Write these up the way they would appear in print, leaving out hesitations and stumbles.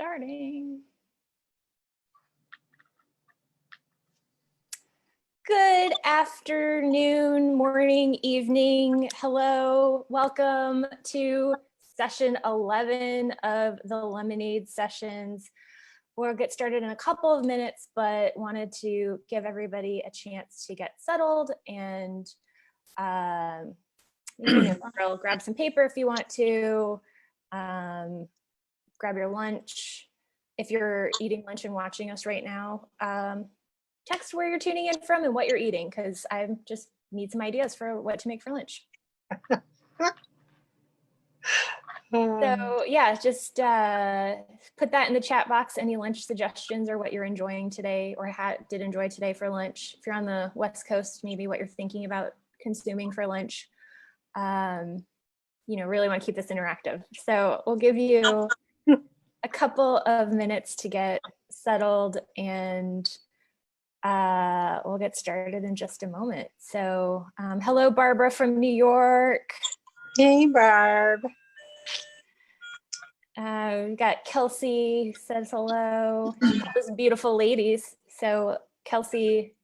Starting. Good afternoon, morning, evening. Hello, welcome to session 11 of the Lemonade sessions. We'll get started in a couple of minutes, but wanted to give everybody a chance to get settled and grab some paper if you want to, grab your lunch. If you're eating lunch and watching us right now, text where you're tuning in from and what you're eating, because I just need some ideas for what to make for lunch. So yeah, just put that in the chat box, any lunch suggestions or what you're enjoying today or did enjoy today for lunch. If you're on the West Coast, maybe what you're thinking about consuming for lunch. Really want to keep this interactive. So we'll give you a couple of minutes to get settled and we'll get started in just a moment. So hello, Barbara from New York. Hey, Barb. We got Kelsey says hello. Those beautiful ladies. So Kelsey,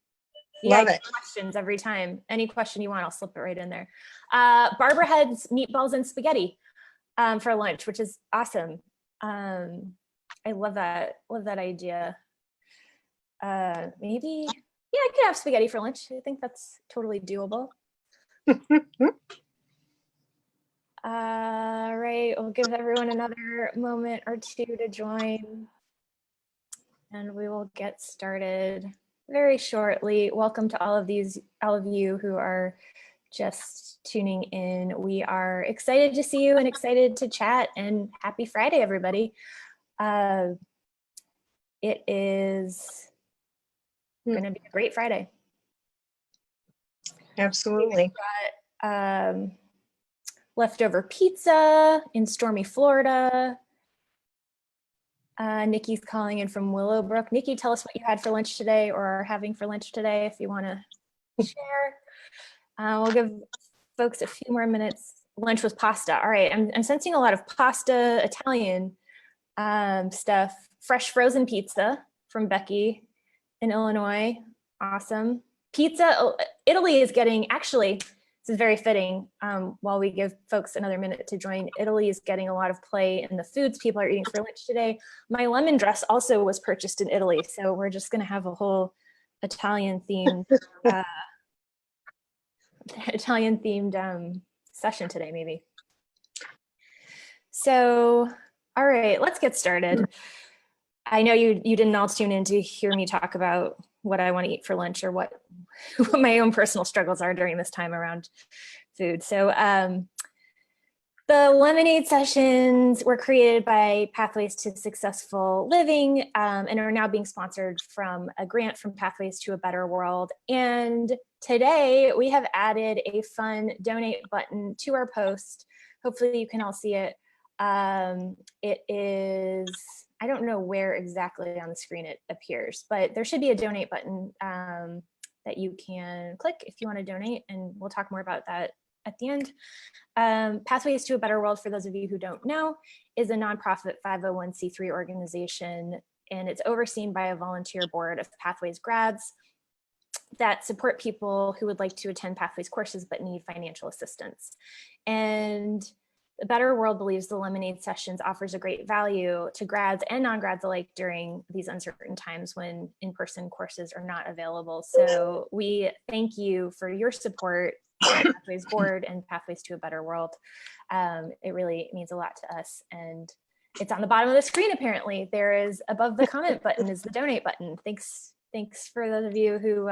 Love it. Questions every time. Any question you want, I'll slip it right in there. Barbara had meatballs and spaghetti for lunch, which is awesome. I love that idea. Maybe, yeah, I could have spaghetti for lunch. I think that's totally doable. All right, we'll give everyone another moment or two to join and we will get started very shortly. Welcome to all of you who are just tuning in. We are excited to see you and excited to chat, and happy Friday, everybody. It is going to be a great Friday. Absolutely. We've got leftover pizza in stormy Florida. Nikki's calling in from Willowbrook. Nikki, tell us what you had for lunch today or are having for lunch today if you want to share. We'll give folks a few more minutes. Lunch was pasta. All right, I'm sensing a lot of pasta, Italian stuff. Fresh frozen pizza from Becky in Illinois. Awesome. Pizza, Italy is getting, actually, this is very fitting. While we give folks another minute to join, Italy is getting a lot of play in the foods people are eating for lunch today. My lemon dress also was purchased in Italy, so we're just going to have a whole Italian themed session today, maybe. So, all right, let's get started. I know you didn't all tune in to hear me talk about what I want to eat for lunch or what my own personal struggles are during this time around food. So the Lemonade sessions were created by Pathways to Successful Living and are now being sponsored from a grant from Pathways to a Better World. And today we have added a fun donate button to our post. Hopefully you can all see it. It is, I don't know where exactly on the screen it appears, but there should be a donate button that you can click if you want to donate, and we'll talk more about that at the end. Pathways to a Better World, for those of you who don't know, is a nonprofit 501c3 organization, and it's overseen by a volunteer board of Pathways grads that support people who would like to attend Pathways courses but need financial assistance. And the Better World believes the Lemonade sessions offers a great value to grads and non-grads alike during these uncertain times when in-person courses are not available. So we thank you for your support, Pathways Board and Pathways to a Better World. It really means a lot to us, and it's on the bottom of the screen. Apparently, there is above the comment button is the donate button. Thanks for those of you who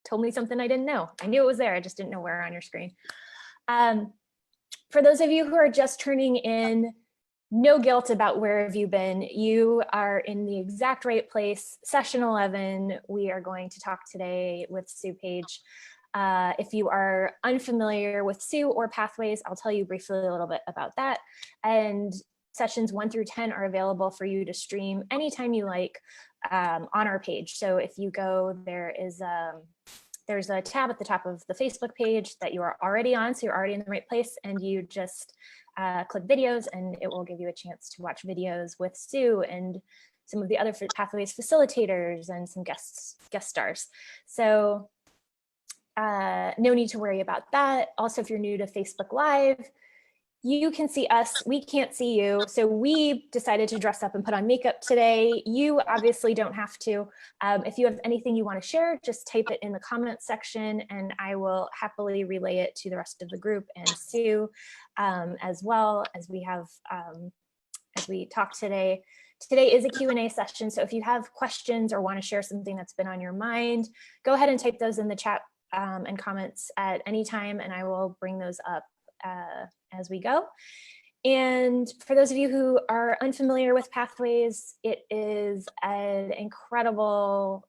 told me something I didn't know. I knew it was there, I just didn't know where on your screen. For those of you who are just turning in, no guilt about where have you been. You are in the exact right place. Session 11, we are going to talk today with Sue Page. If you are unfamiliar with Sue or Pathways, I'll tell you briefly a little bit about that. And sessions 1 through 10 are available for you to stream anytime you like on our page. So if you go, there is there's a tab at the top of the Facebook page that you are already on, so you're already in the right place, and you just click videos, and it will give you a chance to watch videos with Sue and some of the other Pathways facilitators and some guest stars. So no need to worry about that. Also, if you're new to Facebook Live, you can see us, we can't see you. So we decided to dress up and put on makeup today. You obviously don't have to. If you have anything you want to share, just type it in the comments section and I will happily relay it to the rest of the group and Sue, as well as we have, as we talk today. Today is a Q&A session. So if you have questions or want to share something that's been on your mind, go ahead and type those in the chat and comments at any time, and I will bring those up as we go. And for those of you who are unfamiliar with Pathways, it is an incredible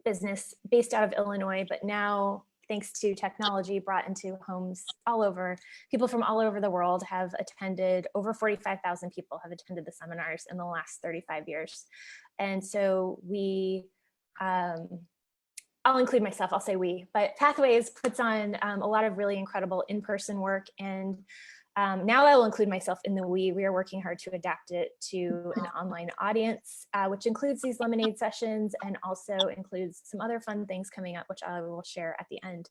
business based out of Illinois, but now, thanks to technology, brought into homes all over. People from all over the world have attended, over 45,000 people have attended the seminars in the last 35 years. And so we, I'll include myself, I'll say we, but Pathways puts on a lot of really incredible in-person work, and now I will include myself in the we. We are working hard to adapt it to an online audience, which includes these lemonade sessions and also includes some other fun things coming up, which I will share at the end.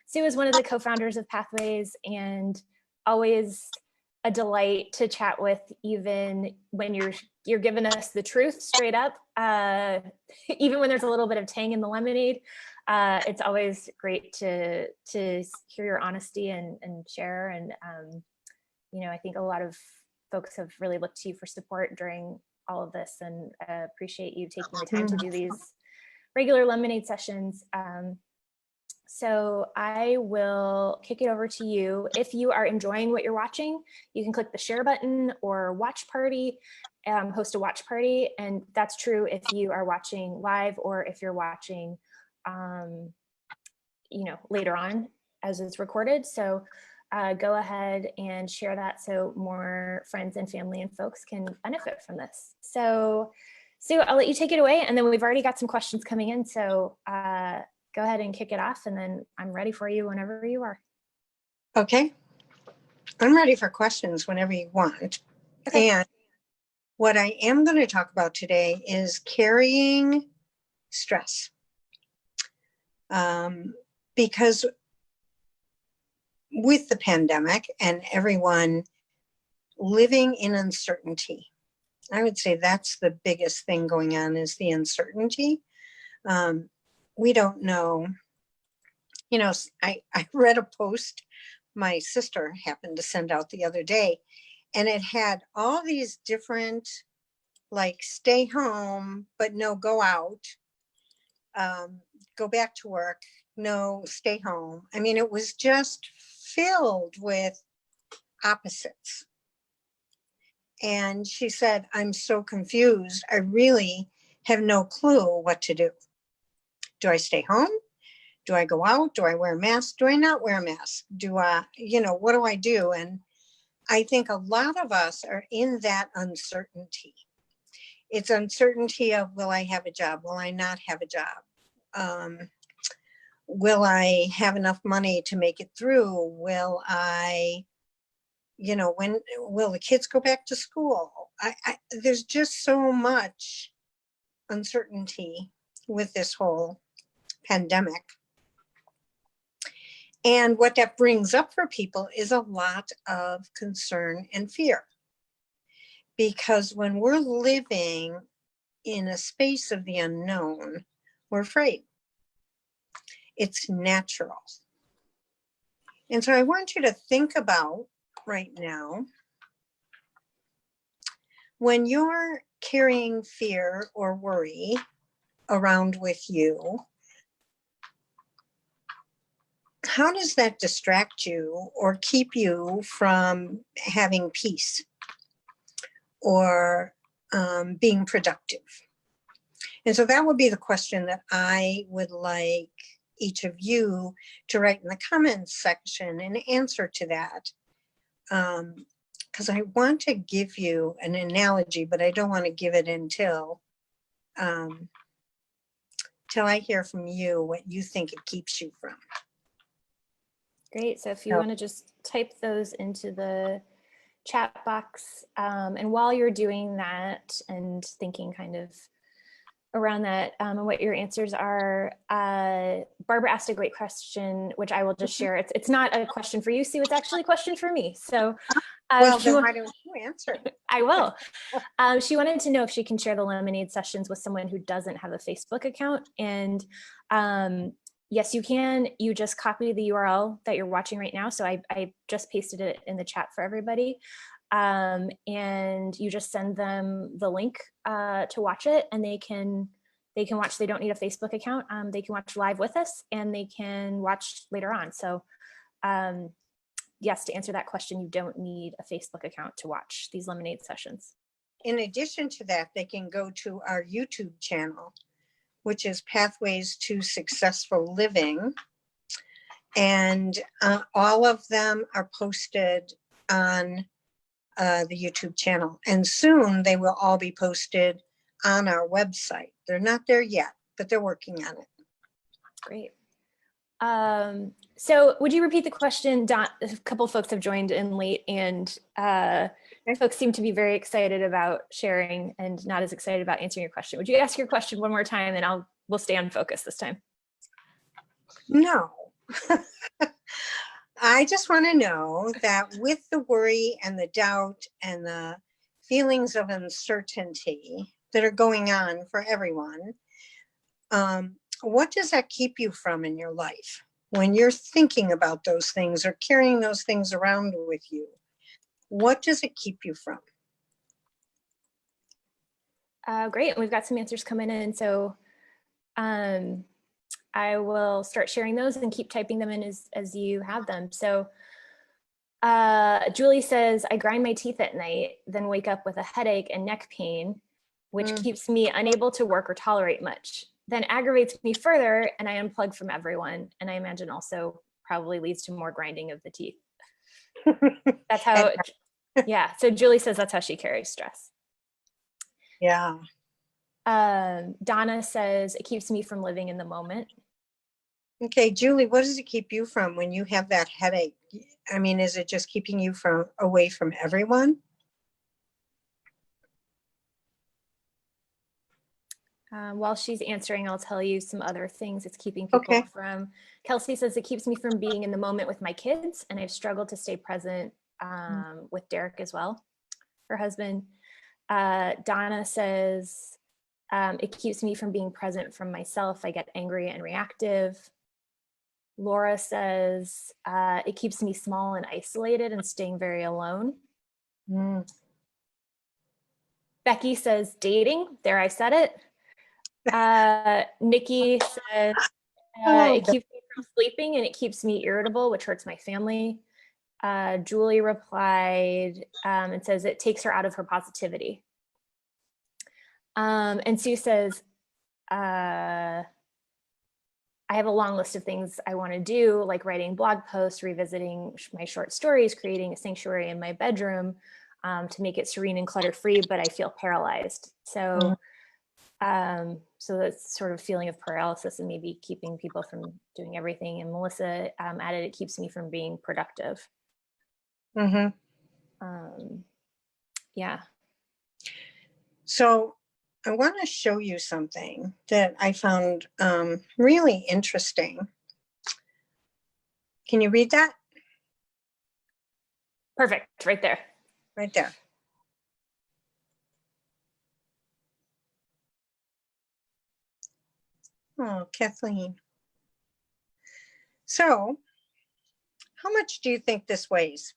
Sue is one of the co-founders of Pathways and always a delight to chat with, even when you're giving us the truth straight up, even when there's a little bit of tang in the lemonade. It's always great to hear your honesty and share. And you know, I think a lot of folks have really looked to you for support during all of this, and appreciate you taking the time to do these regular lemonade sessions. So I will kick it over to you. If you are enjoying what you're watching, you can click the share button or watch party, host a watch party. And that's true if you are watching live or if you're watching, you know, later on as it's recorded. So go ahead and share that so more friends and family and folks can benefit from this. So Sue, I'll let you take it away. And then we've already got some questions coming in. So go ahead and kick it off, and then I'm ready for you whenever you are. Okay. I'm ready for questions whenever you want. Okay. And what I am going to talk about today is carrying stress. Because with the pandemic and everyone living in uncertainty, I would say that's the biggest thing going on, is the uncertainty. We don't know, you know, I read a post my sister happened to send out the other day, and it had all these different, like, stay home, but no, go out, go back to work, no, stay home. I mean, it was just filled with opposites. And she said, I'm so confused. I really have no clue what to do. Do I stay home? Do I go out? Do I wear a mask? Do I not wear a mask? Do I, you know, what do I do? And I think a lot of us are in that uncertainty. It's uncertainty of, will I have a job? Will I not have a job? Will I have enough money to make it through? Will I, you know, when will the kids go back to school? There's just so much uncertainty with this whole pandemic. And what that brings up for people is a lot of concern and fear. Because when we're living in a space of the unknown, we're afraid. It's natural. And so I want you to think about right now, when you're carrying fear or worry around with you, how does that distract you or keep you from having peace or being productive? And so that would be the question that I would like each of you to write in the comments section and answer to that. Because I want to give you an analogy, but I don't want to give it until till I hear from you what you think it keeps you from. Great. So if you want to just type those into the chat box, and while you're doing that and thinking kind of around that and what your answers are, Barbara asked a great question, which I will just share. It's not a question for you, Sue. It's actually a question for me. So well, then why don't you answer? I will. She wanted to know if she can share the lemonade sessions with someone who doesn't have a Facebook account. And yes, you can. You just copy the URL that you're watching right now. So I just pasted it in the chat for everybody. And you just send them the link to watch it, and they can watch. They don't need a Facebook account. They can watch live with us, and they can watch later on. So yes, to answer that question, you don't need a Facebook account to watch these lemonade sessions. In addition to that, they can go to our YouTube channel, which is Pathways to Successful Living. And all of them are posted on the YouTube channel. And soon they will all be posted on our website. They're not there yet, but they're working on it. Great. So would you repeat the question? Don, a couple folks have joined in late, and folks seem to be very excited about sharing and not as excited about answering your question. Would you ask your question one more time, and we'll stay on focus this time? No. I just want to know that with the worry and the doubt and the feelings of uncertainty that are going on for everyone, what does that keep you from in your life when you're thinking about those things or carrying those things around with you? What does it keep you from? Great, and we've got some answers coming in. So I will start sharing those and keep typing them in as you have them. So Julie says, I grind my teeth at night, then wake up with a headache and neck pain, which keeps me unable to work or tolerate much. Then aggravates me further, and I unplug from everyone. And I imagine also probably leads to more grinding of the teeth. That's how, yeah. So Julie says that's how she carries stress. Yeah. Donna says, it keeps me from living in the moment. Okay, Julie, what does it keep you from when you have that headache? I mean, is it just keeping you away from everyone? While she's answering, I'll tell you some other things it's keeping people from. Kelsey says, it keeps me from being in the moment with my kids, and I've struggled to stay present with Derek as well, her husband. Donna says, it keeps me from being present from myself. I get angry and reactive. Laura says, it keeps me small and isolated and staying very alone. Becky says, dating. There, I said it. Nikki says, it keeps me from sleeping and it keeps me irritable, which hurts my family. Julie replied and says it takes her out of her positivity. And Sue says, I have a long list of things I want to do, like writing blog posts, revisiting my short stories, creating a sanctuary in my bedroom to make it serene and clutter-free, but I feel paralyzed. So so that's sort of feeling of paralysis and maybe keeping people from doing everything. And Melissa added, it keeps me from being productive. Yeah. So I want to show you something that I found really interesting. Can you read that? Perfect, right there. Right there. Oh, Kathleen. So, how much do you think this weighs?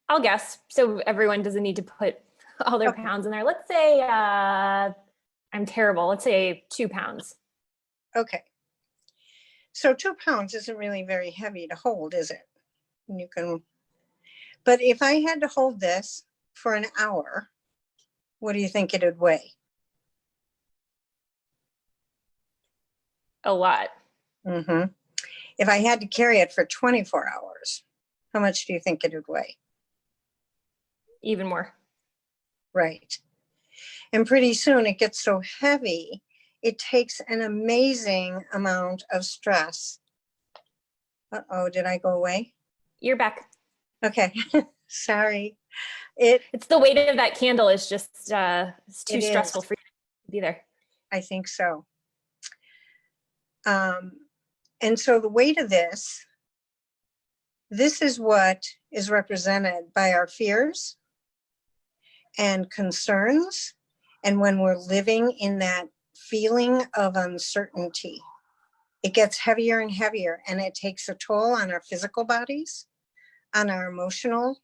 I'll guess. So everyone doesn't need to put all their pounds in there. Let's say, I'm terrible. Let's say 2 pounds. Okay. So 2 pounds isn't really very heavy to hold, is it? You can, but if I had to hold this for an hour, what do you think it would weigh? A lot. If I had to carry it for 24 hours, how much do you think it would weigh? Even more. Right. And pretty soon it gets so heavy, it takes an amazing amount of stress. Uh-oh, did I go away? You're back. Okay, sorry. It's the weight of that candle is just it's too stressful for you to be there. I think so. And so the weight of this is what is represented by our fears and concerns. And when we're living in that feeling of uncertainty, it gets heavier and heavier, and it takes a toll on our physical bodies, on our emotional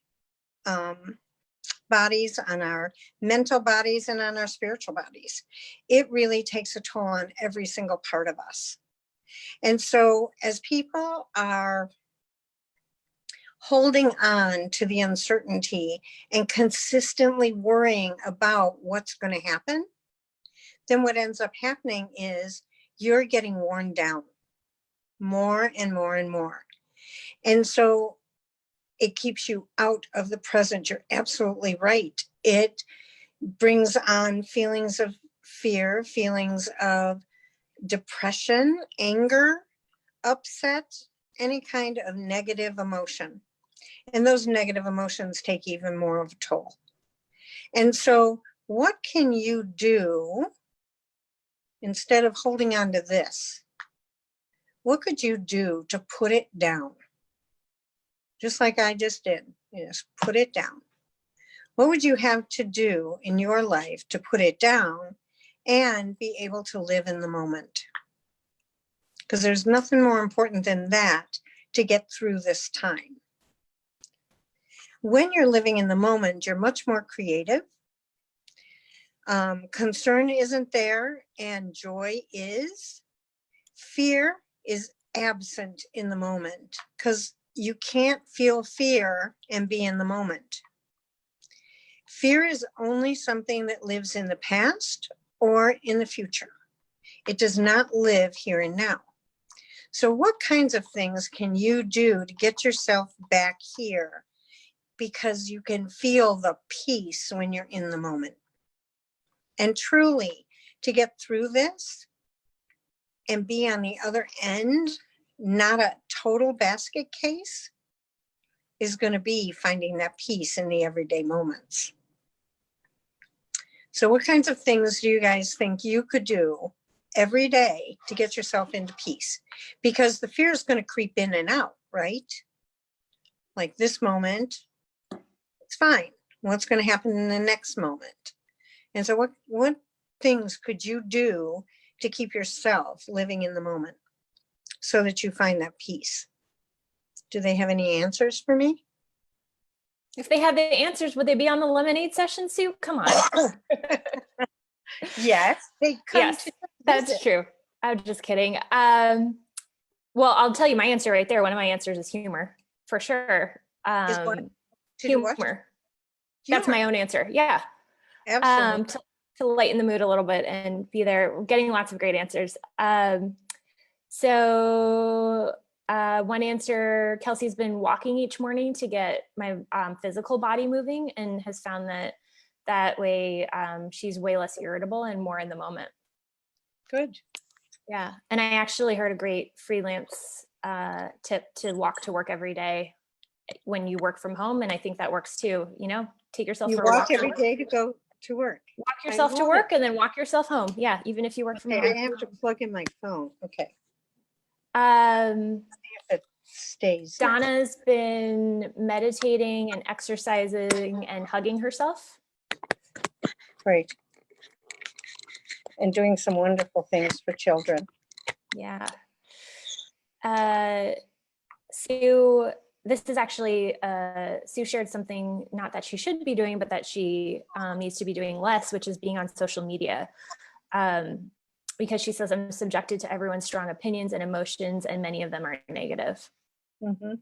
bodies, on our mental bodies, and on our spiritual bodies. It really takes a toll on every single part of us. And so as people are holding on to the uncertainty and consistently worrying about what's going to happen, then what ends up happening is you're getting worn down more and more and more. And so it keeps you out of the present. You're absolutely right. It brings on feelings of fear, feelings of depression, anger, upset, any kind of negative emotion. And those negative emotions take even more of a toll. And so what can you do instead of holding on to this? What could you do to put it down? Just like I just did, just put it down. What would you have to do in your life to put it down and be able to live in the moment? Because there's nothing more important than that to get through this time. When you're living in the moment, you're much more creative. Concern isn't there and joy is. Fear is absent in the moment because you can't feel fear and be in the moment. Fear is only something that lives in the past or in the future. It does not live here and now. So what kinds of things can you do to get yourself back here? Because you can feel the peace when you're in the moment. And truly, to get through this and be on the other end, not a total basket case, is going to be finding that peace in the everyday moments. So what kinds of things do you guys think you could do every day to get yourself into peace? Because the fear is going to creep in and out, right? Like this moment, it's fine. What's going to happen in the next moment? And so what things could you do to keep yourself living in the moment so that you find that peace? Do they have any answers for me? If they had the answers, would they be on the lemonade session, Sue? Come on. Yes, they come Yes, to that's visit. true. I'm just kidding. Well, I'll tell you my answer right there. One of my answers is humor, for sure. Is what? To do what? Humor. That's my own answer. Yeah. Absolutely. To lighten the mood a little bit and be there. We're getting lots of great answers. So one answer, Kelsey's been walking each morning to get my physical body moving and has found that way she's way less irritable and more in the moment. Good. Yeah. And I actually heard a great freelance tip to walk to work every day when you work from home. And I think that works too, take yourself for a walk every day to go to work. Walk yourself to work and then walk yourself home. Yeah, even if you work from home. I have to plug in my phone. Okay. It stays. Donna's been meditating and exercising and hugging herself. Great. And doing some wonderful things for children. Yeah. Sue, this is actually, Sue shared something, not that she should be doing, but that she needs to be doing less, which is being on social media. Because she says, I'm subjected to everyone's strong opinions and emotions, and many of them are negative. Mm-hmm.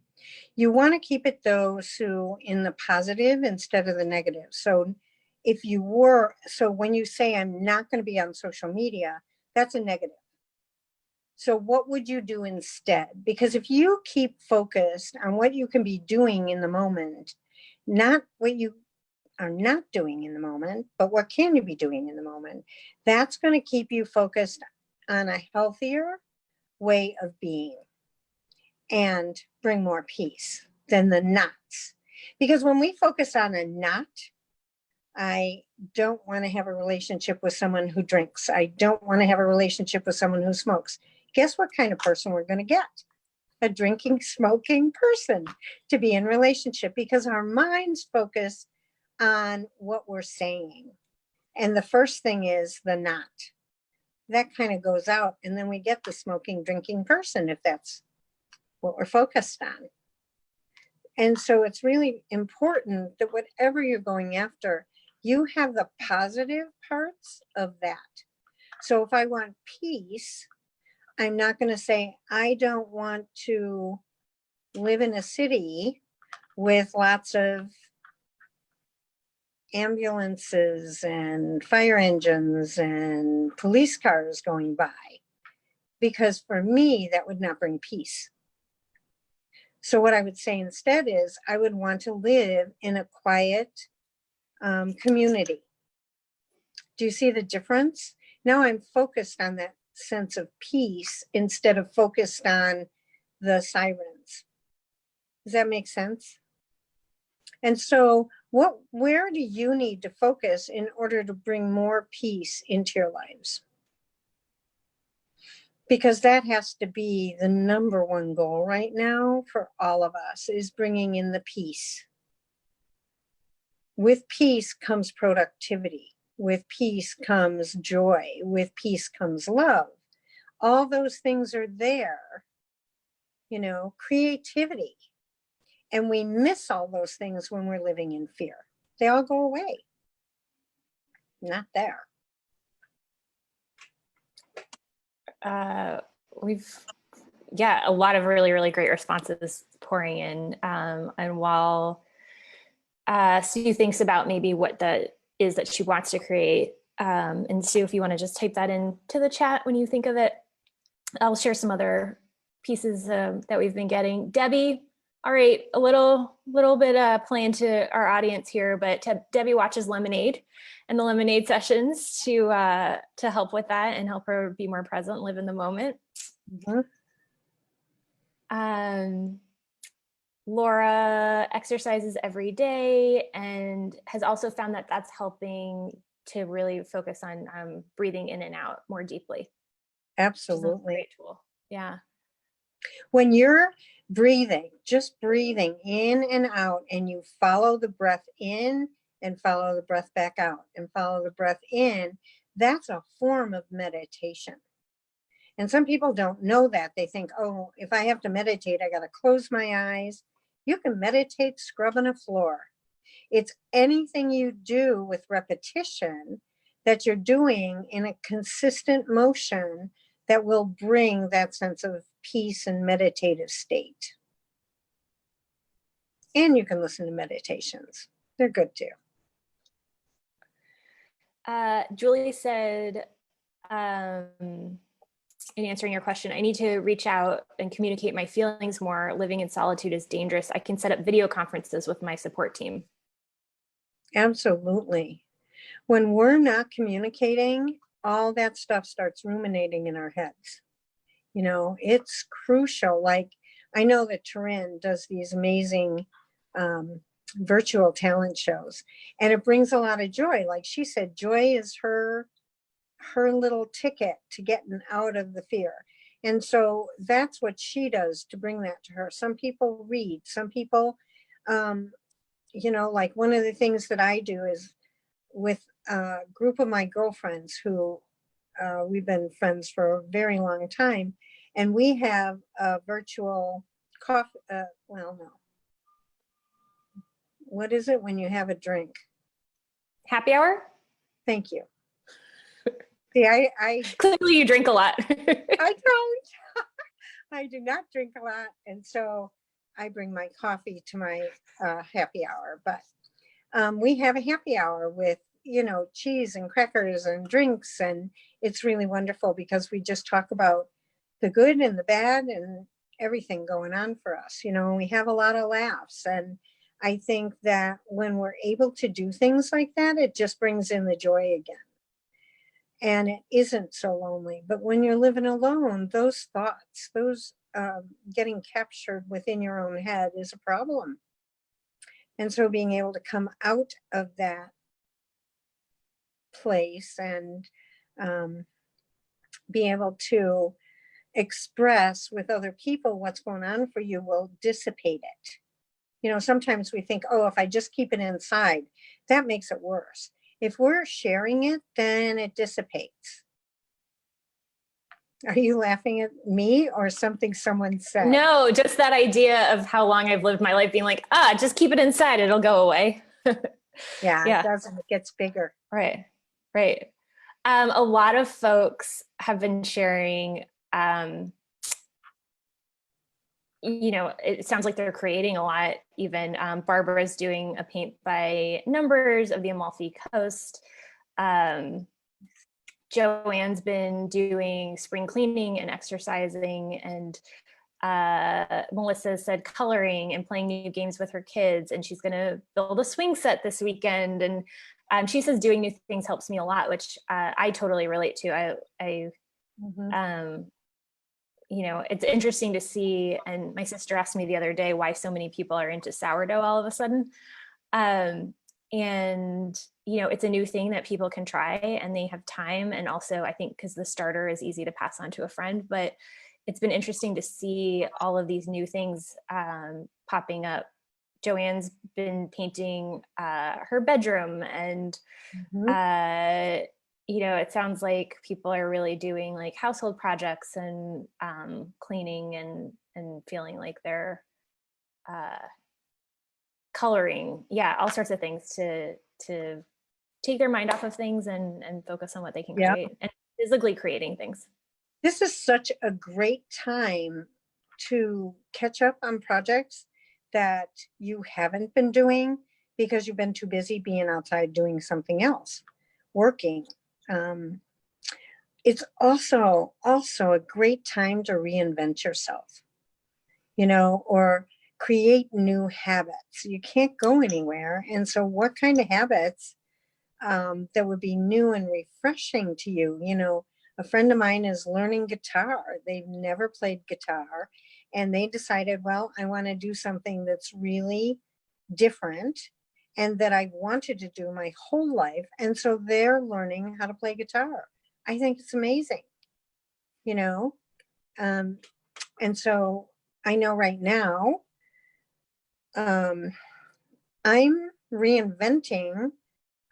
You want to keep it, though, Sue, in the positive instead of the negative. So when you say I'm not going to be on social media, that's a negative. So what would you do instead? Because if you keep focused on what you can be doing in the moment, not what you are not doing in the moment, but what can you be doing in the moment? That's going to keep you focused on a healthier way of being and bring more peace than the knots. Because when we focus on a knot, I don't want to have a relationship with someone who drinks. I don't want to have a relationship with someone who smokes. Guess what kind of person we're going to get? A drinking, smoking person to be in relationship, because our minds focus on what we're saying. And the first thing is the not. That kind of goes out, and then we get the smoking, drinking person if that's what we're focused on. And so it's really important that whatever you're going after, you have the positive parts of that. So if I want peace, I'm not going to say, I don't want to live in a city with lots of ambulances and fire engines and police cars going by, because for me, that would not bring peace. So what I would say instead is I would want to live in a quiet community. Do you see the difference? Now I'm focused on that sense of peace instead of focused on the sirens. Does that make sense? And so where do you need to focus in order to bring more peace into your lives? Because that has to be the number one goal right now for all of us, is bringing in the peace. With peace comes productivity. With peace comes joy. With peace comes love. All those things are there, creativity. And we miss all those things when we're living in fear. They all go away. Not there. A lot of really, really great responses pouring in. And while Sue thinks about maybe what that is that she wants to create, and Sue, if you want to just type that into the chat when you think of it, I'll share some other pieces that we've been getting. Debbie, all right, a little bit playing to our audience here, but Debbie watches Lemonade and the Lemonade sessions to help with that and help her be more present, live in the moment. Mm-hmm. Laura exercises every day and has also found that that's helping to really focus on breathing in and out more deeply. Absolutely. Great tool. Yeah. When you're breathing, just breathing in and out, and you follow the breath in and follow the breath back out and follow the breath in, that's a form of meditation. And some people don't know that. They think, oh, if I have to meditate, I got to close my eyes. You can meditate scrubbing a floor. It's anything you do with repetition that you're doing in a consistent motion that will bring that sense of peace and meditative state. And you can listen to meditations. They're good too. Julie said, in answering your question, I need to reach out and communicate my feelings more. Living in solitude is dangerous. I can set up video conferences with my support team. Absolutely. When we're not communicating, all that stuff starts ruminating in our heads. It's crucial. Like, I know that Turin does these amazing virtual talent shows, and it brings a lot of joy. Like she said, joy is her little ticket to getting out of the fear. And so that's what she does to bring that to her. Some people read, some people, like one of the things that I do is with a group of my girlfriends who we've been friends for a very long time. And we have a virtual coffee, what is it when you have a drink? Happy hour? Thank you. See, I clearly you drink a lot. I don't. I do not drink a lot. And so I bring my coffee to my happy hour. But we have a happy hour with, cheese and crackers and drinks. And it's really wonderful because we just talk about the good and the bad and everything going on for us. We have a lot of laughs. And I think that when we're able to do things like that, it just brings in the joy again. And it isn't so lonely. But when you're living alone, those thoughts, those getting captured within your own head is a problem. And so being able to come out of that place and be able to express with other people what's going on for you will dissipate it. You know, sometimes we think, oh, if I just keep it inside, that makes it worse. If we're sharing it, then it dissipates. Are you laughing at me or something someone said? No, just that idea of how long I've lived my life being like, just keep it inside, it'll go away. Yeah, Yeah. it doesn't. It gets bigger. Right. A lot of folks have been sharing, it sounds like they're creating a lot even. Barbara's doing a paint by numbers of the Amalfi Coast. Joanne's been doing spring cleaning and exercising, and Melissa said coloring and playing new games with her kids, and she's going to build a swing set this weekend. And she says doing new things helps me a lot, which I totally relate to. It's interesting to see. And my sister asked me the other day why so many people are into sourdough all of a sudden. And it's a new thing that people can try and they have time. And also I think because the starter is easy to pass on to a friend, but it's been interesting to see all of these new things popping up. Joanne's been painting her bedroom, and it sounds like people are really doing like household projects and cleaning and feeling like they're coloring, all sorts of things to take their mind off of things and focus on what they can create, and physically creating things. This is such a great time to catch up on projects that you haven't been doing because you've been too busy being outside doing something else, working. It's also a great time to reinvent yourself, or create new habits. You can't go anywhere. And so what kind of habits that would be new and refreshing to you? A friend of mine is learning guitar. They've never played guitar, and they decided, well, I want to do something that's really different and that I've wanted to do my whole life. And so they're learning how to play guitar. I think it's amazing, and so I know right now, I'm reinventing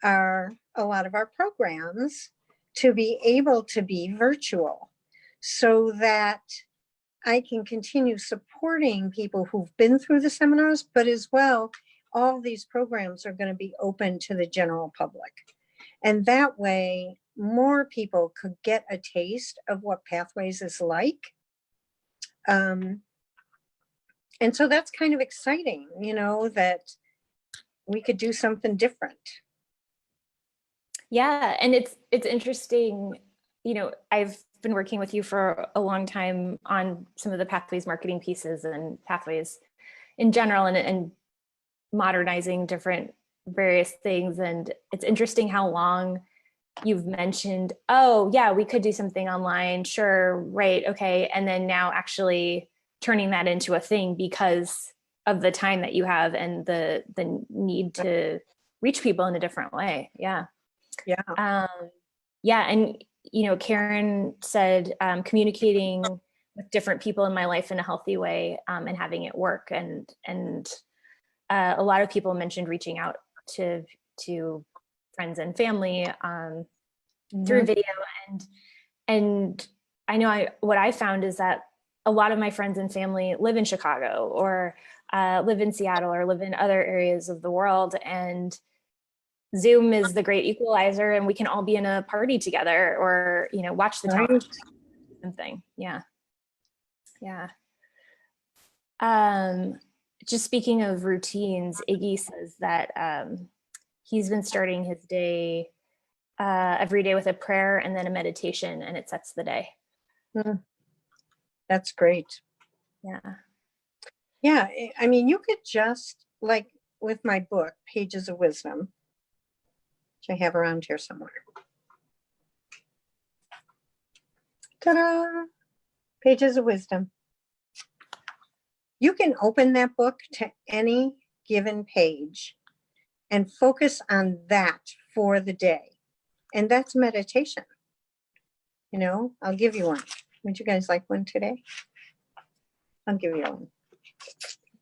a lot of our programs to be able to be virtual so that I can continue supporting people who've been through the seminars, but as well, all these programs are going to be open to the general public. And that way, more people could get a taste of what Pathways is like. And so that's kind of exciting, that we could do something different. Yeah, and it's interesting. I've been working with you for a long time on some of the Pathways marketing pieces and Pathways in general, and modernizing different various things. And it's interesting how long you've mentioned, oh yeah, we could do something online. Sure, right, okay. And then now actually turning that into a thing because of the time that you have and the need to reach people in a different way. Yeah. And Karen said communicating with different people in my life in a healthy way, and having it work, and a lot of people mentioned reaching out to friends and family through video, and I know what I found is that a lot of my friends and family live in Chicago or live in Seattle or live in other areas of the world, and Zoom is the great equalizer, and we can all be in a party together or, watch the talk, something. Yeah. Just speaking of routines, Iggy says that he's been starting his day every day with a prayer and then a meditation, and it sets the day. That's great. Yeah. Yeah. I mean, you could just like with my book, Pages of Wisdom, which I have around here somewhere. Ta-da! Pages of Wisdom. You can open that book to any given page and focus on that for the day. And that's meditation. You know, I'll give you one. Would you guys like one today? I'll give you one.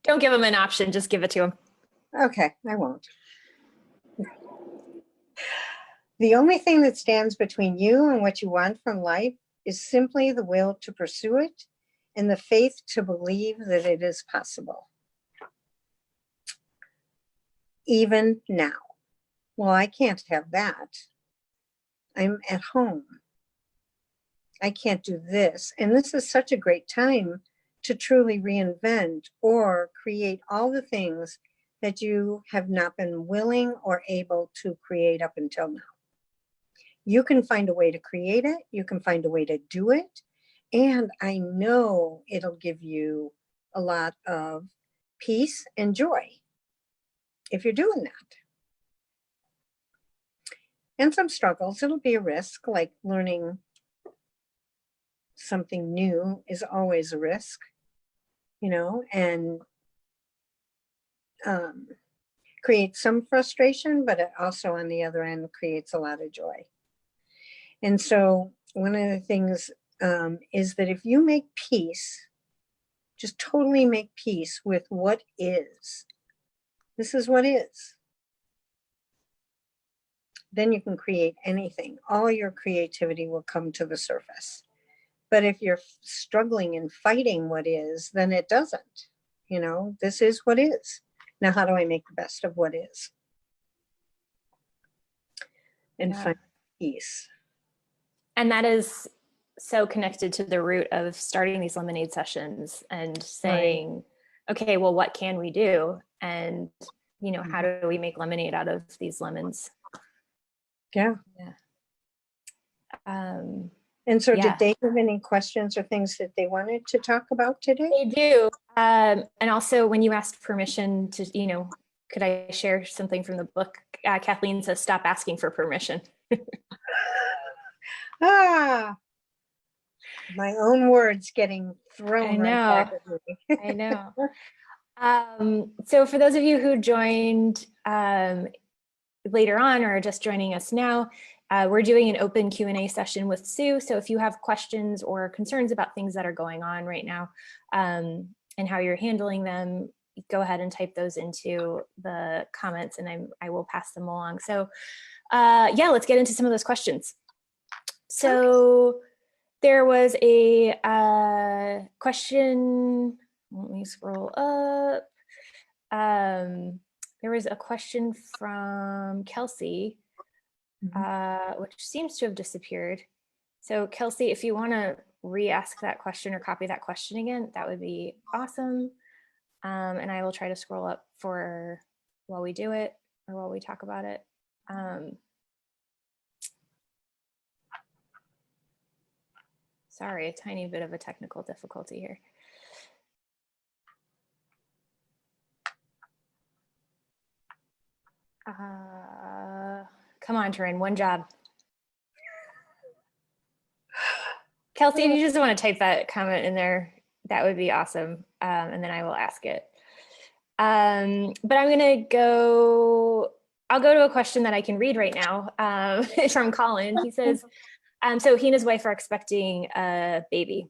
Don't give them an option, just give it to them. Okay, I won't. The only thing that stands between you and what you want from life is simply the will to pursue it and the faith to believe that it is possible. Even now. Well, I can't have that. I'm at home. I can't do this. And this is such a great time to truly reinvent or create all the things that you have not been willing or able to create up until now. You can find a way to create it. You can find a way to do it. And I know it'll give you a lot of peace and joy if you're doing that. And some struggles, it'll be a risk, like learning something new is always a risk, you know, and creates some frustration, but it also on the other end creates a lot of joy. And so one of the things is that if you make peace, just totally make peace with what is, this is what is, then you can create anything. All your creativity will come to the surface. But if you're struggling and fighting what is, then it doesn't. You know, this is what is. Now, how do I make the best of what is? And find peace. And that is so connected to the root of starting these lemonade sessions and saying, okay, well, what can we do? And, you know, how do we make lemonade out of these lemons? Yeah. And so did they have any questions or things that they wanted to talk about today? They do. And also when you asked permission to, you know, could I share something from the book? Kathleen says, stop asking for permission. My own words getting thrown right back at me. I know. So for those of you who joined later on or are just joining us now, we're doing an open Q&A session with Sue. So if you have questions or concerns about things that are going on right now and how you're handling them, go ahead and type those into the comments and I will pass them along. So yeah, let's get into some of those questions. So there was a question, let me scroll up. There was a question from Kelsey, which seems to have disappeared. So Kelsey, if you want to re-ask that question or copy that question again, that would be awesome. And I will try to scroll up for while we do it or while we talk about it. Sorry, a tiny bit of a technical difficulty here. Come on, Taryn, one job. Kelsey, if you just want to type that comment in there, that would be awesome. And then I will ask it. But I'm gonna go, I'll go to a question that I can read right now from Colin. He says, so he and his wife are expecting a baby.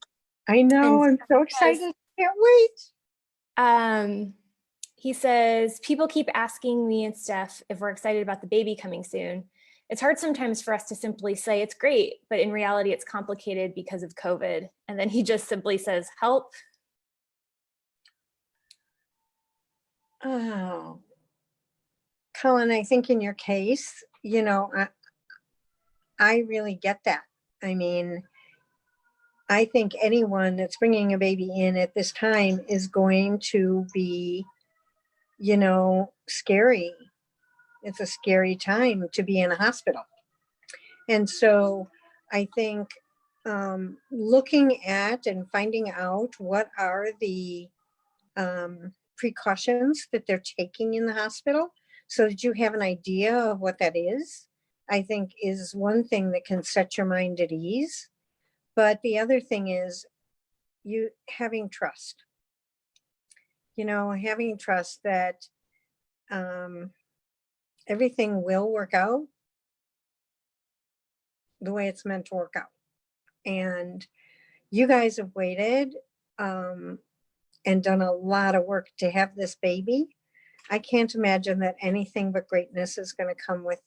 I know, and I'm so excited, can't wait. He says, people keep asking me and Steph if we're excited about the baby coming soon. It's hard sometimes for us to simply say it's great, but in reality, it's complicated because of COVID. And then he just simply says, help. Oh, Colin, I think in your case, you know, I really get that. I mean, I think anyone that's bringing a baby in at this time is going to be, you know, scary. It's a scary time to be in a hospital. And so I think looking at and finding out what are the precautions that they're taking in the hospital so that you have an idea of what that is, I think is one thing that can set your mind at ease. But the other thing is you having trust, having trust that everything will work out the way it's meant to work out. And you guys have waited and done a lot of work to have this baby. I can't imagine that anything but greatness is going to come with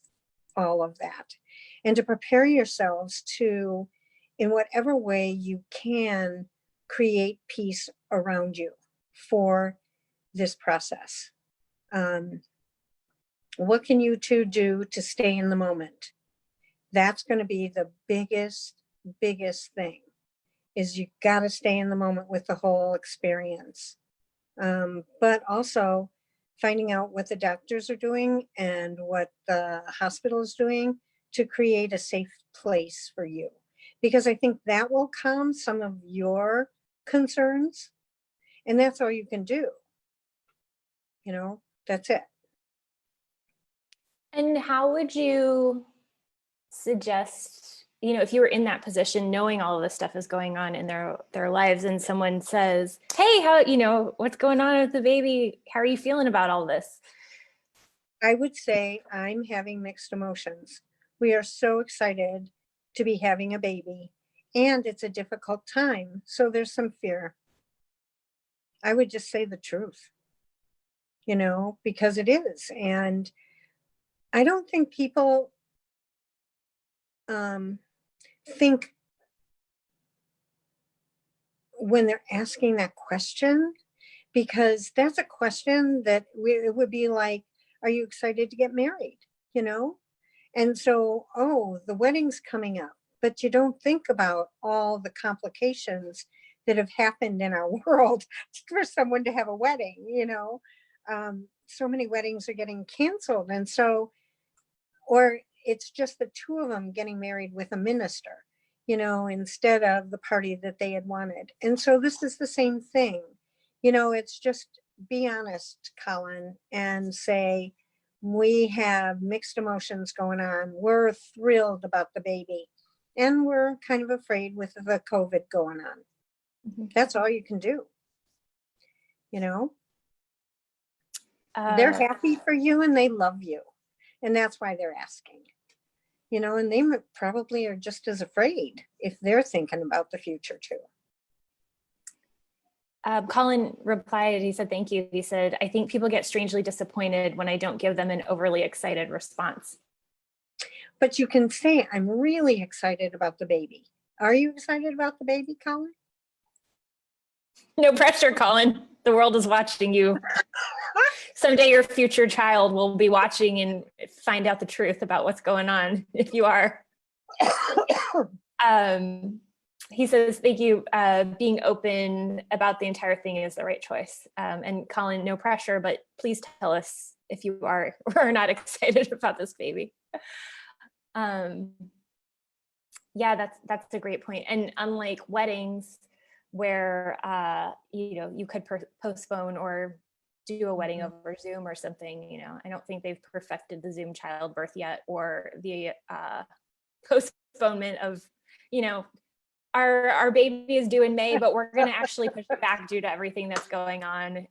all of that. And to prepare yourselves to, in whatever way you can, create peace around you for this process. What can you two do to stay in the moment? That's going to be the biggest thing, is you got to stay in the moment with the whole experience. But also finding out what the doctors are doing and what the hospital is doing to create a safe place for you. Because I think that will calm some of your concerns. And that's all you can do. That's it. And how would you suggest, if you were in that position, knowing all of this stuff is going on in their lives, and someone says, hey, what's going on with the baby? How are you feeling about all this? I would say I'm having mixed emotions. We are so excited to be having a baby, and it's a difficult time. So there's some fear. I would just say the truth, because it is. And I don't think people think when they're asking that question, because that's a question that it would be like, are you excited to get married? And so, the wedding's coming up, but you don't think about all the complications that have happened in our world for someone to have a wedding. So many weddings are getting canceled. And so, or it's just the two of them getting married with a minister, instead of the party that they had wanted. And so this is the same thing. It's just be honest, Colin, and say, we have mixed emotions going on. We're thrilled about the baby, and we're kind of afraid with the COVID going on. Mm-hmm. That's all you can do. They're happy for you and they love you. And that's why they're asking. And they probably are just as afraid if they're thinking about the future too. Colin replied, he said, thank you. He said, I think people get strangely disappointed when I don't give them an overly excited response. But you can say, I'm really excited about the baby. Are you excited about the baby, Colin? No pressure, Colin. The world is watching you. Someday your future child will be watching and find out the truth about what's going on, if you are. He says, thank you. Being open about the entire thing is the right choice. And Colin, no pressure, but please tell us if you are or are not excited about this baby. Yeah, that's a great point. And unlike weddings where, you could postpone or do a wedding over Zoom or something, I don't think they've perfected the Zoom childbirth yet, or the postponement of, our baby is due in May, but we're going to actually push it back due to everything that's going on.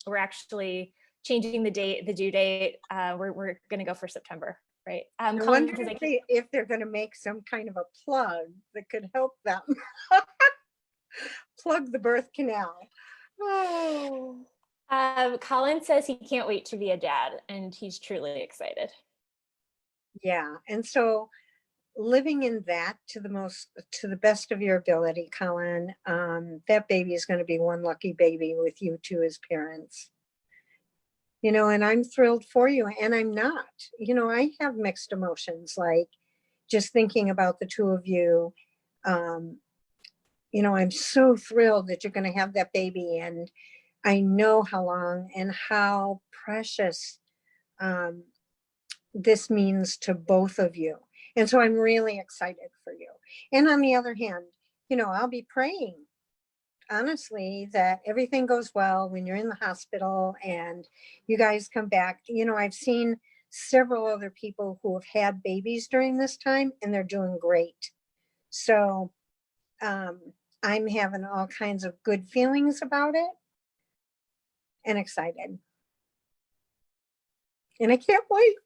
We're actually changing the due date. We're going to go for September, right? I wonder if they're going to make some kind of a plug that could help them. Plug the birth canal. Oh. Colin says he can't wait to be a dad, and he's truly excited. Yeah, and so living in that to the best of your ability, Colin, that baby is going to be one lucky baby with you two as parents. And I'm thrilled for you, and I'm not. I have mixed emotions, like just thinking about the two of you. I'm so thrilled that you're going to have that baby, and I know how long and how precious this means to both of you. And so I'm really excited for you. And on the other hand, I'll be praying honestly, that everything goes well when you're in the hospital and you guys come back. You know, I've seen several other people who have had babies during this time and they're doing great. So I'm having all kinds of good feelings about it and excited. And I can't wait.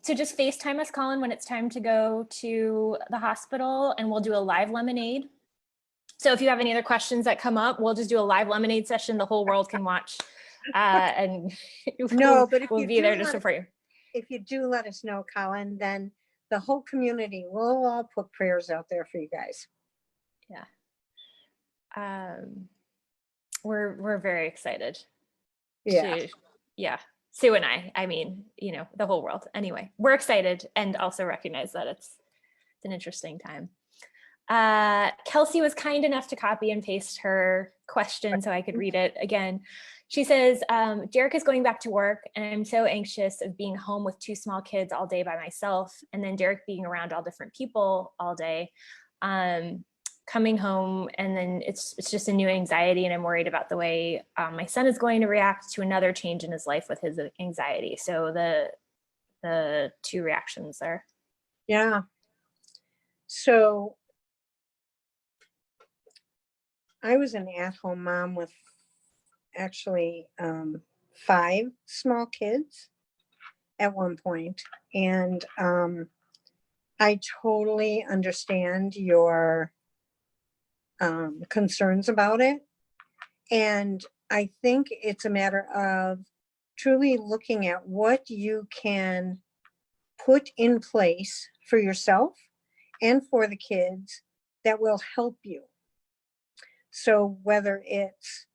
So just FaceTime us, Colin, when it's time to go to the hospital, and we'll do a live lemonade. So if you have any other questions that come up, we'll just do a live lemonade session. The whole world can watch, and No, but if we'll you be do there just for you. if you do let us know, Colin, then the whole community will all put prayers out there for you guys. Yeah. We're very excited. Yeah. Yeah. Sue and I mean, you know, the whole world. Anyway, we're excited and also recognize that it's an interesting time. Kelsey was kind enough to copy and paste her question so I could read it again. She says, Derek is going back to work and I'm so anxious of being home with 2 small kids all day by myself, and then Derek being around all different people all day. Coming home, and then it's just a new anxiety, and I'm worried about the way my son is going to react to another change in his life with his anxiety. So the 2 reactions there. Yeah. So I was an at-home mom with actually 5 small kids at one point, and I totally understand your concerns about it. And I think it's a matter of truly looking at what you can put in place for yourself and for the kids that will help you. So whether it's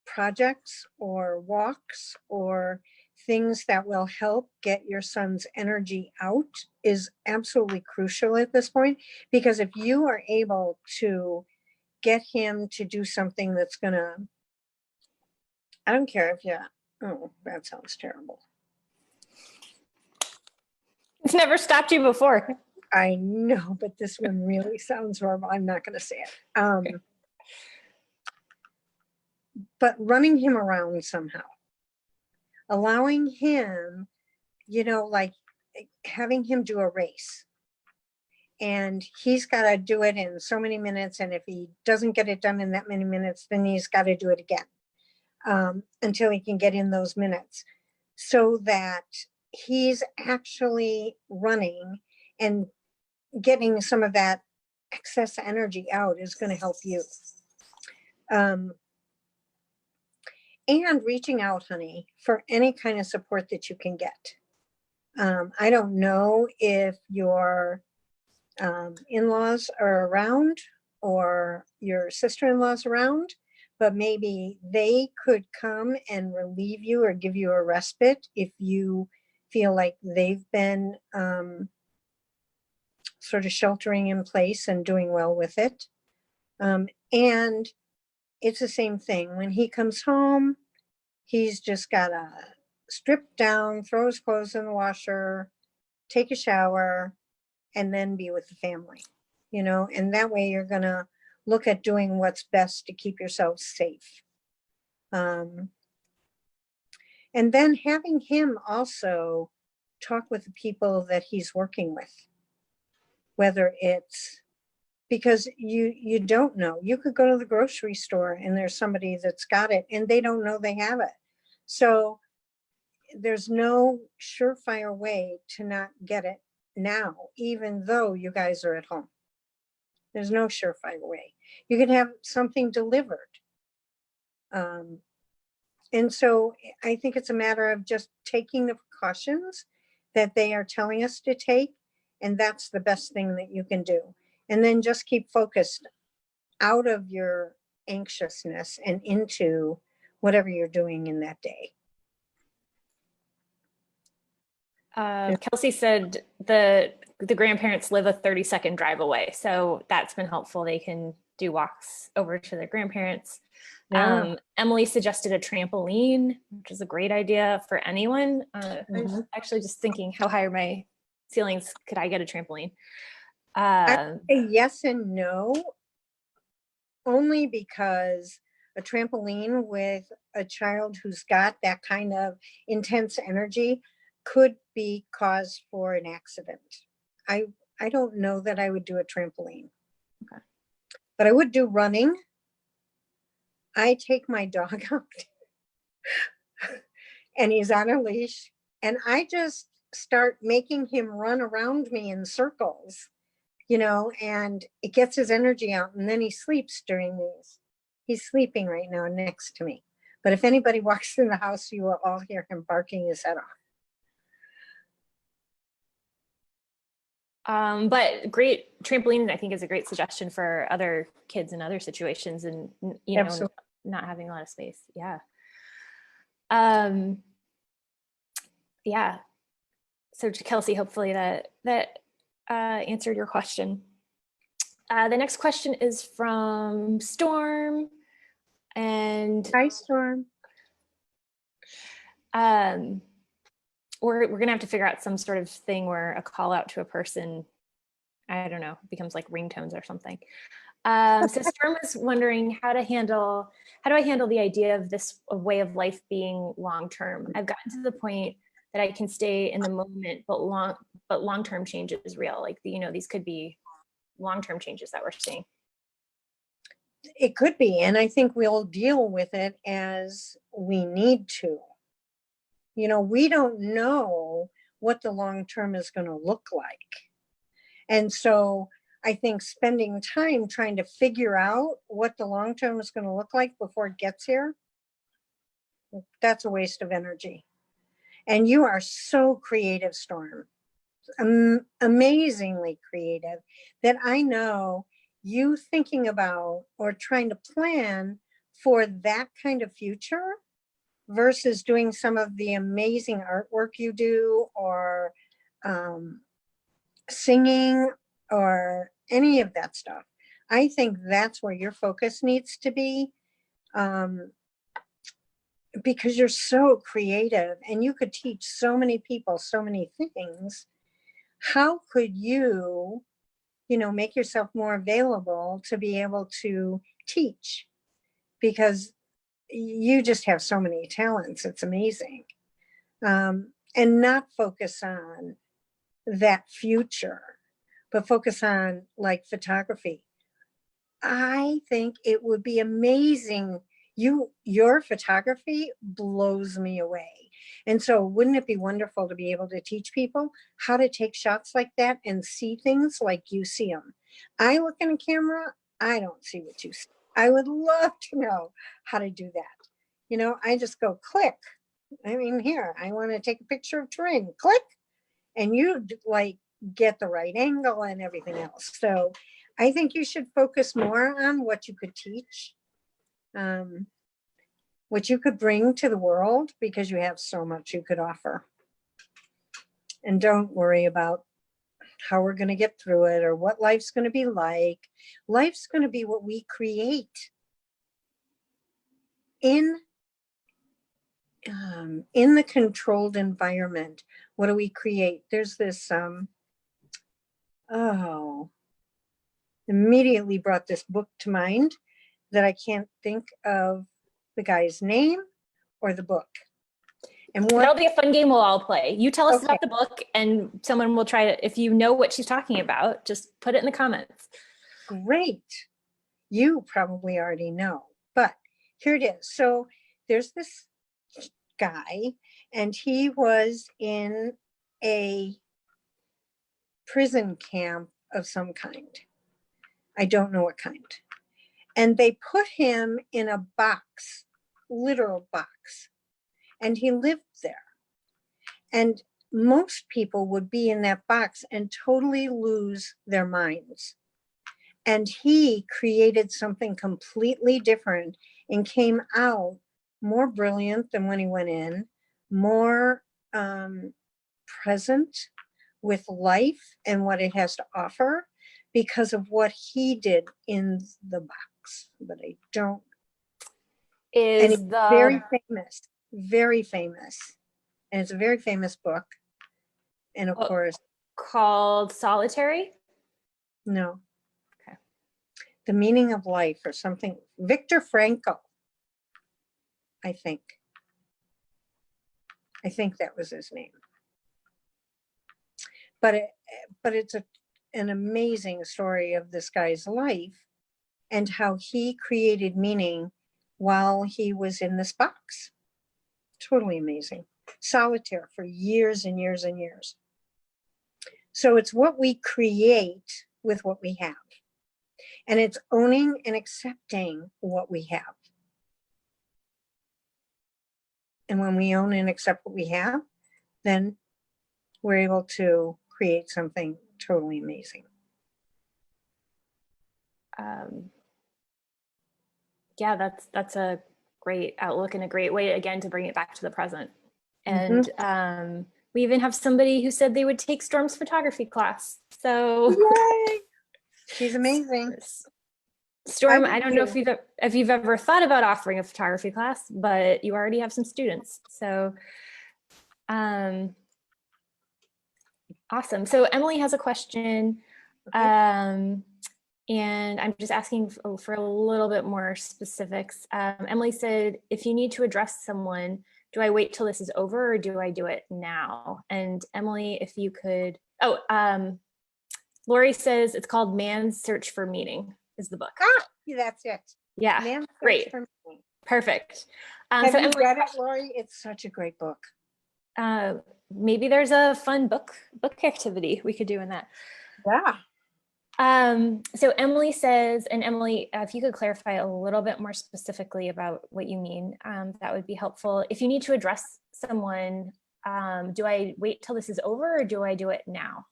projects or walks or things that will help get your son's energy out is absolutely crucial at this point. Because if you are able to get him to do something that's gonna, I don't care if you, oh, that sounds terrible. It's never stopped you before. I know, but this one really sounds horrible. I'm not gonna say it. But running him around somehow, allowing him, you know, like having him do a race. And he's got to do it in so many minutes. And if he doesn't get it done in that many minutes, then he's got to do it again until he can get in those minutes, so that he's actually running and getting some of that excess energy out is going to help you. And reaching out, honey, for any kind of support that you can get. I don't know if your in-laws are around or your sister-in-law's around, but maybe they could come and relieve you or give you a respite if you feel like they've been sort of sheltering in place and doing well with it. And it's the same thing. When he comes home, he's just got to strip down, throw his clothes in the washer, take a shower, and then be with the family, you know, and that way you're going to look at doing what's best to keep yourself safe. And then having him also talk with the people that he's working with, whether it's because you don't know. You could go to the grocery store and there's somebody that's got it and they don't know they have it. So there's no surefire way to not get it now, even though you guys are at home. There's no surefire way. You can have something delivered. And so I think it's a matter of just taking the precautions that they are telling us to take. And that's the best thing that you can do. And then just keep focused out of your anxiousness and into whatever you're doing in that day. Kelsey said the grandparents live a 30-second drive away. So that's been helpful. They can do walks over to their grandparents. Yeah. Emily suggested a trampoline, which is a great idea for anyone. I was actually just thinking, how high are my ceilings? Could I get a trampoline? I Um, say yes and no, only because a trampoline with a child who's got that kind of intense energy could be cause for an accident. I I don't know that I would do a trampoline, okay. but I would do running. I take my dog out and he's on a leash and I just start making him run around me in circles, and it gets his energy out and then he sleeps during these. He's sleeping right now next to me. But if anybody walks in the house, you will all hear him barking his head off. But great trampoline, I think, is a great suggestion for other kids in other situations and, Absolutely. not having a lot of space. Yeah. Um, yeah. So Kelsey, hopefully that answered your question. The next question is from Storm, and Hi, Storm. um, we're gonna have to figure out some sort of thing where a call out to a person, I don't know, becomes like ringtones or something. So Storm is wondering how do I handle the idea of this way of life being long term? I've gotten to the point that I can stay in the moment, but long term change is real. Like these could be long term changes that we're seeing. It could be, and I think we'll deal with it as we need to. We don't know what the long term is going to look like. And so I think spending time trying to figure out what the long term is going to look like before it gets here, that's a waste of energy. And you are so creative, Storm, amazingly creative, that I know you thinking about or trying to plan for that kind of future versus doing some of the amazing artwork you do, or singing, or any of that stuff. I think that's where your focus needs to be, because you're so creative and you could teach so many people so many things. How could you, make yourself more available to be able to teach? Because you just have so many talents. It's amazing. And not focus on that future, but focus on like photography. I think it would be amazing. Your photography blows me away. And so wouldn't it be wonderful to be able to teach people how to take shots like that and see things like you see them? I look in a camera, I don't see what you see. I would love to know how to do that. I just go click. I mean, here, I want to take a picture of terrain, click, and you like get the right angle and everything else. So I think you should focus more on what you could teach, what you could bring to the world, because you have so much you could offer. And don't worry about how we're going to get through it or what life's going to be like. Life's going to be what we create in the controlled environment. What do we create? There's this immediately brought this book to mind that I can't think of the guy's name or the book. And That'll be a fun game we'll all play. You tell us Okay. about the book and someone will try to, if you know what she's talking about, just put it in the comments. Great. You probably already know, but here it is. So there's this guy and he was in a prison camp of some kind. I don't know what kind. And they put him in a box, literal box, and he lived there. And most people would be in that box and totally lose their minds. And he created something completely different and came out more brilliant than when he went in, more present with life and what it has to offer because of what he did in the box. But I don't. And Is it's the very famous. And it's a very famous book. And of book course, called Solitary? No. Okay. The Meaning of Life or something. Viktor Frankl, I think. I think that was his name. But it's an amazing story of this guy's life and how he created meaning while he was in this box. Totally amazing. Solitaire for years and years and years. So it's what we create with what we have. And it's owning and accepting what we have. And when we own and accept what we have, then we're able to create something totally amazing. Yeah, that's a great outlook and a great way, again, to bring it back to the present. And we even have somebody who said they would take Storm's photography class. So yay! She's amazing. Storm, I don't know if you've ever thought about offering a photography class, but you already have some students. So awesome. So Emily has a question. Okay. And I'm just asking for a little bit more specifics. Emily said, if you need to address someone, do I wait till this is over or do I do it now? And Emily, if you could, Lori says it's called Man's Search for Meaning is the book. Ah, that's it. Yeah, Man's great. Search for Meaning. Perfect. Have you read it, Lori? It's such a great book. Maybe there's a fun book activity we could do in that. Yeah. So Emily says, and Emily, if you could clarify a little bit more specifically about what you mean, that would be helpful. If you need to address someone, do I wait till this is over or do I do it now?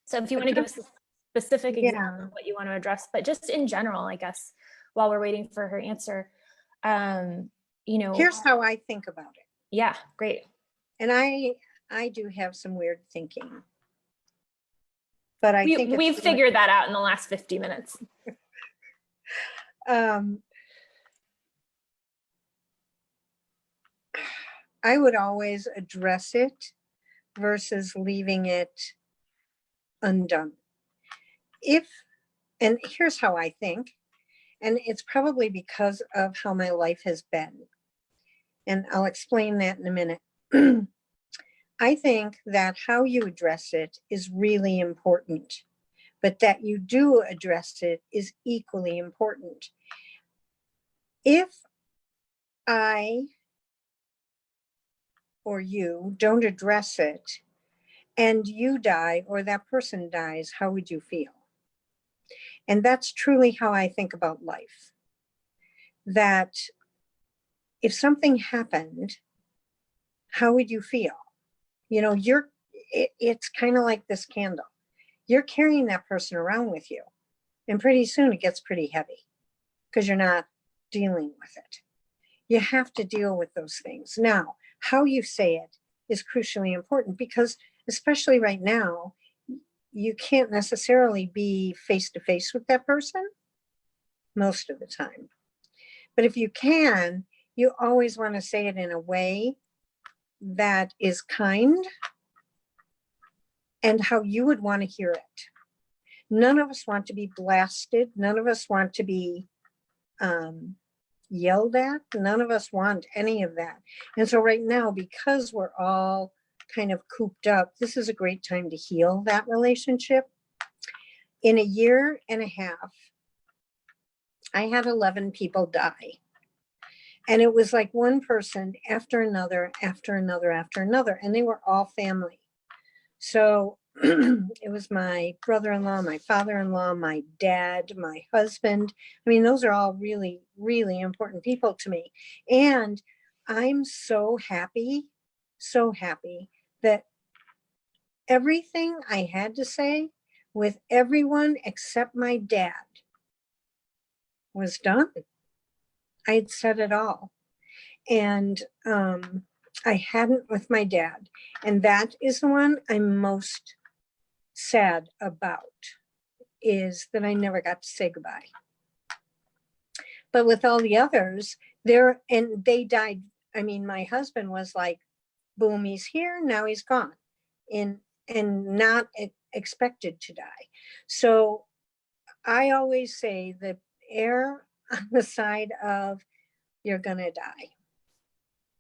So if you want to give us a specific example of what you want to address, but just in general, I guess, while we're waiting for her answer, here's how I think about it. Yeah, great. And I do have some weird thinking. But I think we've figured that out in the last 50 minutes. I would always address it versus leaving it undone. And here's how I think, and it's probably because of how my life has been. And I'll explain that in a minute. I think that how you address it is really important, but that you do address it is equally important. If I or you don't address it and you die or that person dies, how would you feel? And that's truly how I think about life. That if something happened, how would you feel? You know, it's kind of like this candle. You're carrying that person around with you. And pretty soon it gets pretty heavy because you're not dealing with it. You have to deal with those things. Now, how you say it is crucially important because especially right now, you can't necessarily be face to face with that person most of the time. But if you can, you always want to say it in a way that is kind and how you would want to hear it. None of us want to be blasted. None of us want to be yelled at. None of us want any of that. And so right now, because we're all kind of cooped up, this is a great time to heal that relationship. In a year and a half, I had 11 people die. And it was like one person after another, after another, after another, and they were all family. So it was my brother-in-law, my father-in-law, my dad, my husband. I mean, those are all really, really important people to me. And I'm so happy that everything I had to say with everyone except my dad was done. I had said it all. And I hadn't with my dad. And that is the one I'm most sad about, is that I never got to say goodbye. But with all the others, they died. I mean, my husband was like, boom, he's here, now he's gone. And not expected to die. So I always say that err on the side of you're going to die.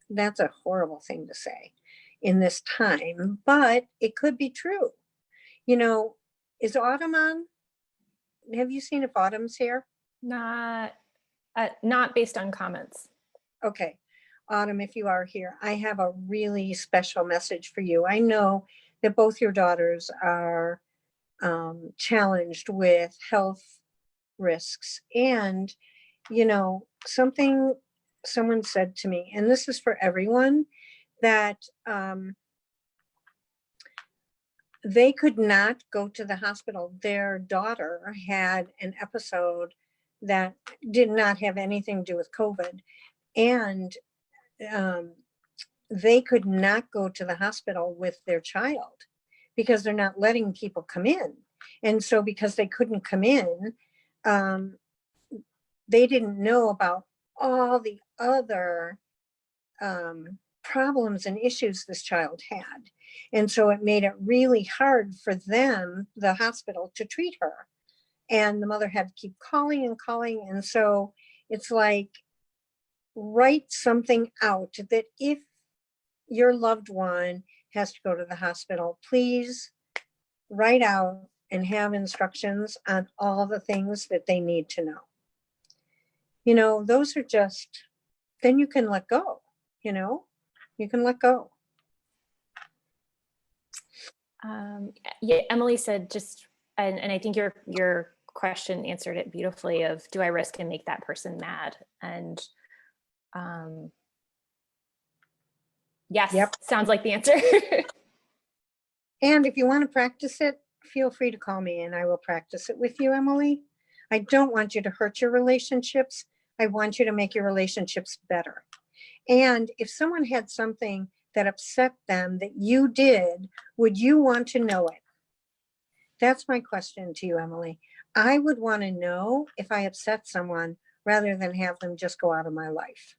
That's a horrible thing to say in this time, but it could be true. You know, is Autumn on? Have you seen if Autumn's here? Not based on comments. Okay. Autumn, if you are here, I have a really special message for you. I know that both your daughters are challenged with health risks. And, you know, something someone said to me, and this is for everyone, that they could not go to the hospital. Their daughter had an episode that did not have anything to do with COVID. And they could not go to the hospital with their child because they're not letting people come in. And so because they couldn't come in, they didn't know about all the other problems and issues this child had. And so it made it really hard for them, the hospital, to treat her. And the mother had to keep calling and calling. And so it's like, write something out that if your loved one has to go to the hospital, please write out and have instructions on all the things that they need to know. You know, those are just, then you can let go, you know, you can let go. Yeah, Emily said just, and I think your question answered it beautifully of, do I risk and make that person mad? And yes, Yep. sounds like the answer. And if you want to practice it, feel free to call me and I will practice it with you, Emily. I don't want you to hurt your relationships. I want you to make your relationships better. And if someone had something that upset them that you did, would you want to know it? That's my question to you, Emily. I would want to know if I upset someone rather than have them just go out of my life.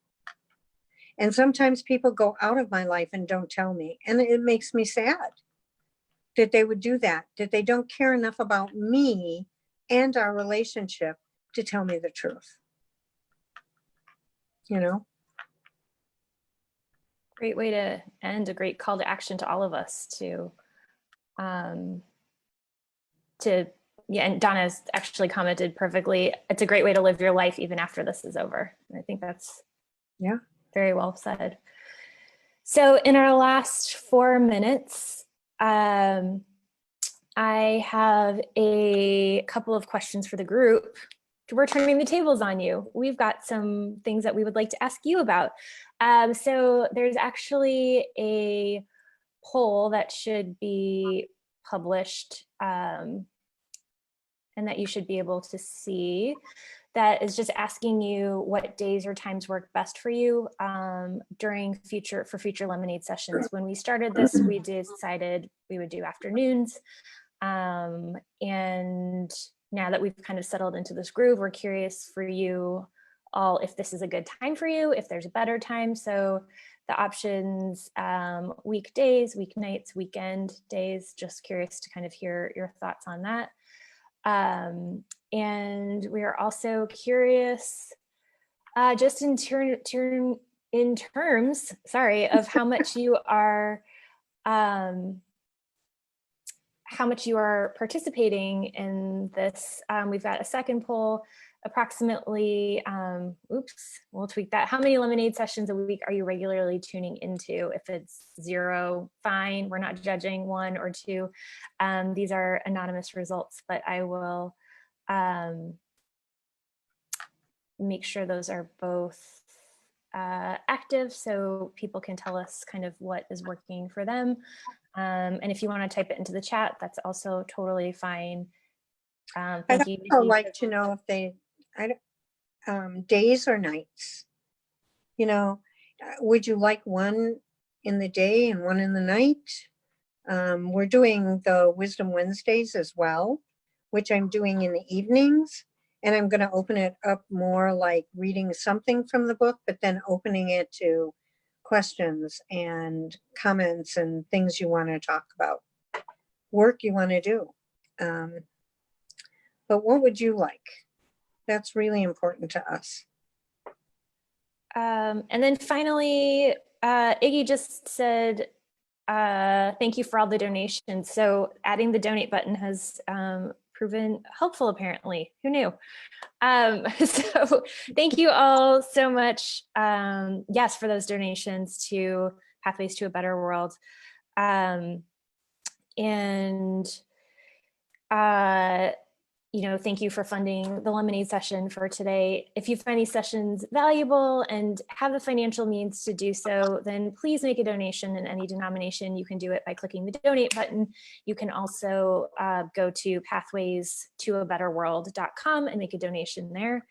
And sometimes people go out of my life and don't tell me. And it makes me sad that they would do that, that they don't care enough about me and our relationship to tell me the truth. You know? Great way to end, a great call to action to all of us to yeah, and Donna's actually commented perfectly. It's a great way to live your life even after this is over. And I think that's very well said. So in our last 4 minutes, I have a couple of questions for the group. We're turning the tables on you. We've got some things that we would like to ask you about. So there's actually a poll that should be published and that you should be able to see, that is just asking you what days or times work best for you during future lemonade sessions. When we started this, we decided we would do afternoons. And now that we've kind of settled into this groove, we're curious for you all if this is a good time for you, if there's a better time. So the options, weekdays, weeknights, weekend days, just curious to kind of hear your thoughts on that. And we are also curious, just in terms, sorry, of how much you are, participating in this. We've got a second poll, approximately, we'll tweak that. How many lemonade sessions a week are you regularly tuning into? If it's 0, fine, we're not judging. 1 or 2. These are anonymous results, but I will make sure those are both active so people can tell us kind of what is working for them. And if you want to type it into the chat, that's also totally fine. Thank you. I'd like to know if they, days or nights. You know, would you like one in the day and one in the night? We're doing the Wisdom Wednesdays as well, which I'm doing in the evenings. And I'm going to open it up more like reading something from the book, but then opening it to questions and comments and things you want to talk about. work you want to do. But what would you like? That's really important to us. And then finally, Iggy just said, thank you for all the donations. So adding the donate button has proven helpful, apparently. Who knew? So thank you all so much, yes, for those donations to Pathways to a Better World. You know, thank you for funding the lemonade session for today. If you find these sessions valuable and have the financial means to do so, then please make a donation in any denomination. You can do it by clicking the donate button. You can also go to pathwaystoabetterworld.com and make a donation there.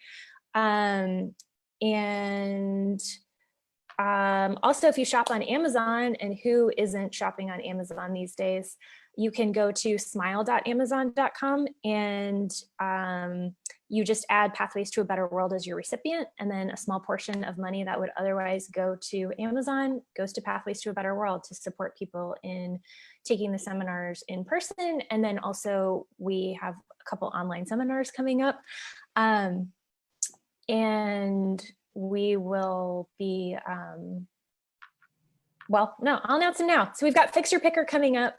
Also, if you shop on Amazon, and who isn't shopping on Amazon these days, you can go to smile.amazon.com and you just add Pathways to a Better World as your recipient, and then a small portion of money that would otherwise go to Amazon goes to Pathways to a Better World to support people in taking the seminars in person. And then also we have a couple online seminars coming up. And we will be, well, no, I'll announce them now. So we've got Fix Your Picker coming up.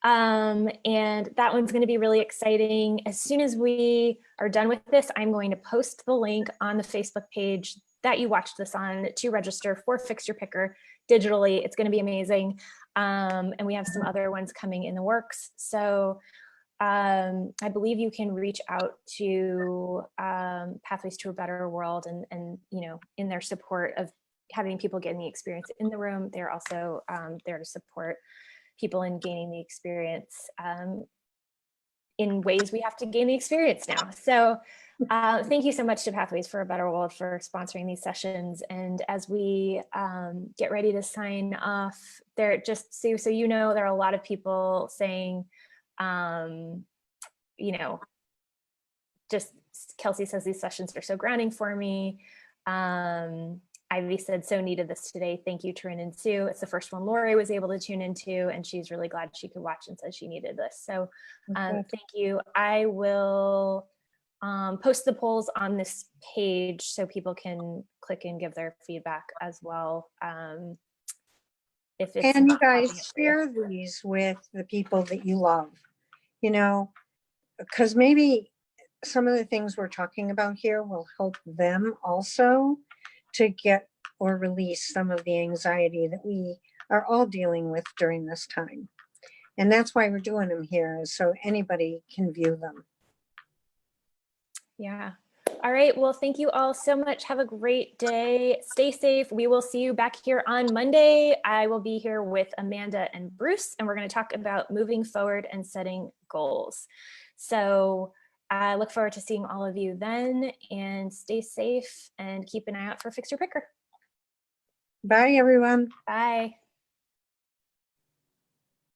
And that one's going to be really exciting. As soon as we are done with this, I'm going to post the link on the Facebook page that you watched this on to register for Fix Your Picker digitally. It's going to be amazing. And we have some other ones coming in the works. So I believe you can reach out to Pathways to a Better World and you know, in their support of having people getting the experience in the room. They're also there to support people in gaining the experience in ways we have to gain the experience now. So thank you so much to Pathways for a Better World for sponsoring these sessions. And as we get ready to sign off, there, just so you know, there are a lot of people saying, you know, just Kelsey says these sessions are so grounding for me. Ivy said, so needed this today. Thank you, Taryn and Sue. It's the first one Lori was able to tune into, and she's really glad she could watch and said she needed this. So thank you. I will post the polls on this page so people can click and give their feedback as well. If it's, and you guys share these with the people that you love, you know, because maybe some of the things we're talking about here will help them also to get or release some of the anxiety that we are all dealing with during this time. And that's why we're doing them here, is so anybody can view them. Yeah. All right. Well, thank you all so much. Have a great day. Stay safe. We will see you back here on Monday. I will be here with Amanda and Bruce, and we're going to talk about moving forward and setting goals. So I look forward to seeing all of you then, and stay safe and keep an eye out for Fix Your Picker. Bye, everyone. Bye.